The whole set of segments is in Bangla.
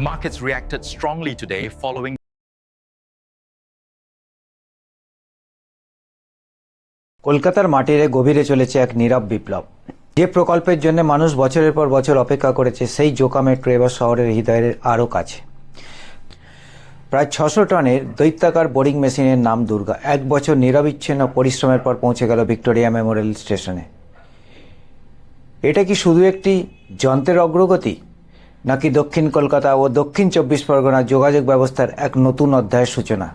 The markets reacted strongly today following কলকাতার মাটিরে গভীরে চলেছে এক নীরব বিপ্লব। যে প্রকল্পের জন্য মানুষ বছরের পর বছর অপেক্ষা করেছে, সেই জোকা মেট্রো এবার শহরের হৃদয়ের আরও কাছে। প্রায় 600 টনের দৈত্যাকার বোরিং মেশিনের নাম দুর্গা 1 বছর নিরবিচ্ছিন্ন পরিশ্রমের পর পৌঁছে গেল ভিক্টোরিয়া মেমোরিয়াল স্টেশনে। এটা কি শুধু একটি যন্ত্রের অগ্রগতি, নাকি দক্ষিণ কলকাতা ও দক্ষিণ 24 পরগনার যোগাযোগ ব্যবস্থার এক নতুন অধ্যায়ের সূচনা?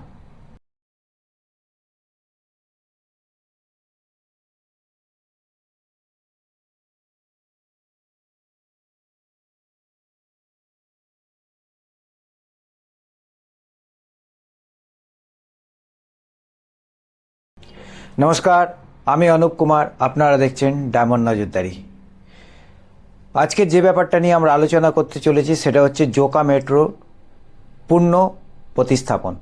নমস্কার, আমি অনুপ কুমার, আপনারা দেখছেন ডায়মন্ড নজরদারি। আজকে যে ব্যাপারটা নিয়ে আমরা আলোচনা করতে চলেছি সেটা হচ্ছে জোকা মেট্রো পূর্ণ প্রতিস্থাপন।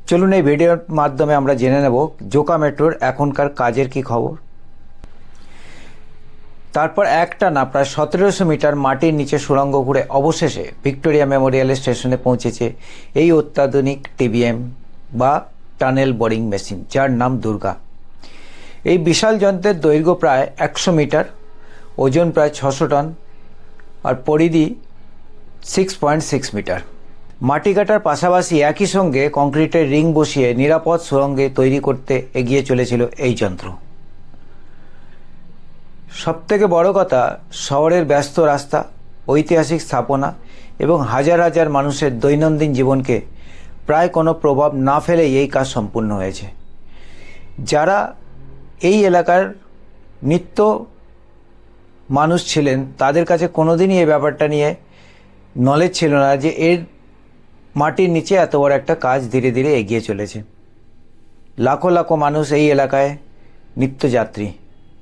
চলুন এই ভিডিওর মাধ্যমে আমরা জেনে নেব জোকা মেট্রোর এখনকার কাজের কি খবর। তারপর একটানা প্রায় 1700 মিটার মাটির নিচে সুড়ঙ্গ ঘুরে অবশেষে ভিক্টোরিয়া মেমোরিয়াল স্টেশনে পৌঁছেছে এই অত্যাধুনিক টিবিএম বা টানেল বোরিং মেশিন, যার নাম দুর্গা। এই বিশাল যন্ত্রের দৈর্ঘ্য প্রায় 100 মিটার, ওজন প্রায় 600 টন আর পরিধি 6.6 মিটার। মাটি কাটার পাশাপাশি একই সঙ্গে কংক্রিটের রিং বসিয়ে নিরাপদ সুড়ঙ্গে তৈরি করতে এগিয়ে চলেছিল এই যন্ত্র। সবথেকে বড় কথা, শহরের ব্যস্ত রাস্তা, ঐতিহাসিক স্থাপনা এবং হাজার হাজার মানুষের দৈনন্দিন জীবনকে প্রায় কোনো প্রভাব না ফেলেই এই কাজ সম্পূর্ণ হয়েছে। যারা এই এলাকার নিত্য মানুষ ছিলেন তাদের কাছে কোনোদিনই এই ব্যাপারটা নিয়ে নলেজ ছিল না যে এর মাটির নিচে এত বড় একটা কাজ ধীরে ধীরে এগিয়ে চলেছে। লাখো লাখো মানুষ এই এলাকায় নিত্যযাত্রী,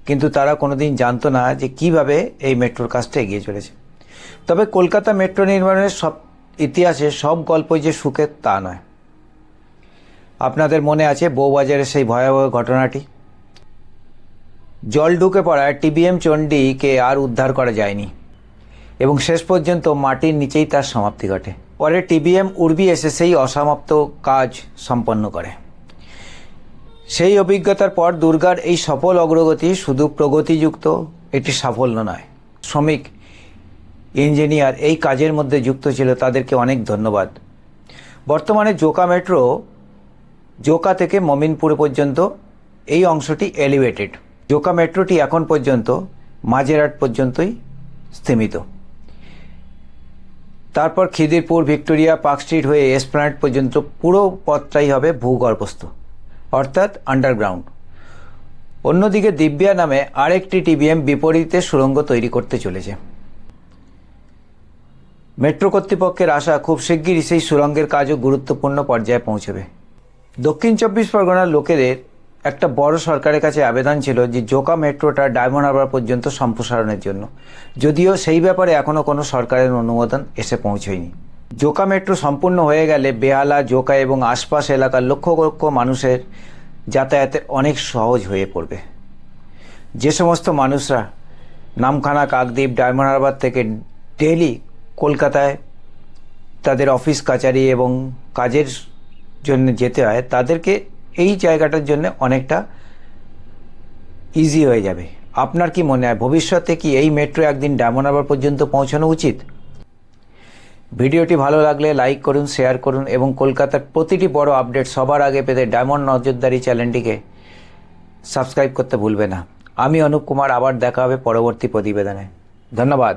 কিন্তু তারা কোনোদিন জানতো না যে কিভাবে এই মেট্রোর কাজটা এগিয়ে চলেছে। তবে কলকাতা মেট্রো নির্মাণের ইতিহাসে সব গল্পই যে সুখের তা নয়। আপনাদের মনে আছে বউবাজারের সেই ভয়াবহ ঘটনাটি। জল ঢুকে পড়ায় টিবিএম চণ্ডীকে আর উদ্ধার করা যায়নি এবং শেষ পর্যন্ত মাটির নিচেই তার সমাপ্তি ঘটে। পরে টিবিএম উর্বি এসে সেই অসমাপ্ত কাজ সম্পন্ন করে। সেই অভিজ্ঞতার পর দুর্গার এই সফল অগ্রগতি শুধু প্রগতিযুক্ত একটি সাফল্য নয়, শ্রমিক, ইঞ্জিনিয়ার এই কাজের মধ্যে যুক্ত ছিল, তাদেরকে অনেক ধন্যবাদ। বর্তমানে জোকা মেট্রো জোকা থেকে মমিনপুর পর্যন্ত এই অংশটি এলিভেটেড। জোকা মেট্রোটি এখন পর্যন্ত মাঝেরহাট পর্যন্তই স্থিমিত। তারপর খিদিরপুর, ভিক্টোরিয়া, পার্ক স্ট্রিট হয়ে এসপ্ল্যানেড পর্যন্ত পুরো পথটাই হবে ভূগর্ভস্থ, অর্থাৎ আন্ডারগ্রাউন্ড। অন্যদিকে দিব্যা নামে আরেকটি টিবিএম বিপরীতে সুড়ঙ্গ তৈরি করতে চলেছে। মেট্রো কর্তৃপক্ষের আশা খুব শিগগিরই সেই সুড়ঙ্গের কাজও গুরুত্বপূর্ণ পর্যায়ে পৌঁছবে। দক্ষিণ 24 পরগনার লোকেদের একটা বড় সরকারের কাছে আবেদন ছিল যে জোকা মেট্রোটা ডায়মন্ড হারবার পর্যন্ত সম্প্রসারণের জন্য, যদিও সেই ব্যাপারে এখনও কোনো সরকারের অনুমোদন এসে পৌঁছয়নি। জোকা মেট্রো সম্পূর্ণ হয়ে গেলে বেহালা, জোকা এবং আশপাশ এলাকার লক্ষ লক্ষ মানুষের যাতায়াতের অনেক সহজ হয়ে পড়বে। যে সমস্ত মানুষরা নামখানা, কাকদ্বীপ, ডায়মন্ড হারবার থেকে ডেইলি কলকাতায় তাদের অফিস কাচারি এবং কাজের জন্য যেতে হয়, তাদেরকে এই জায়গাটার জন্য অনেকটা ইজি হয়ে যাবে। আপনার কি মনে হয় ভবিষ্যতে কি এই মেট্রো একদিন ডায়মন্ড হারবার পর্যন্ত পৌঁছানো উচিত? ভিডিওটি ভালো লাগলে লাইক করুন, শেয়ার করুন এবং কলকাতার প্রতিটি বড় আপডেট সবার আগে পেতে ডায়মন্ড নজরদারি চ্যানেলটিকে সাবস্ক্রাইব করতে ভুলবে না। আমি অনুপ কুমার, আবার দেখা হবে পরবর্তী প্রতিবেদনে। ধন্যবাদ।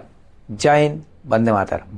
জয় হিন্দ, বন্দে মাতরম।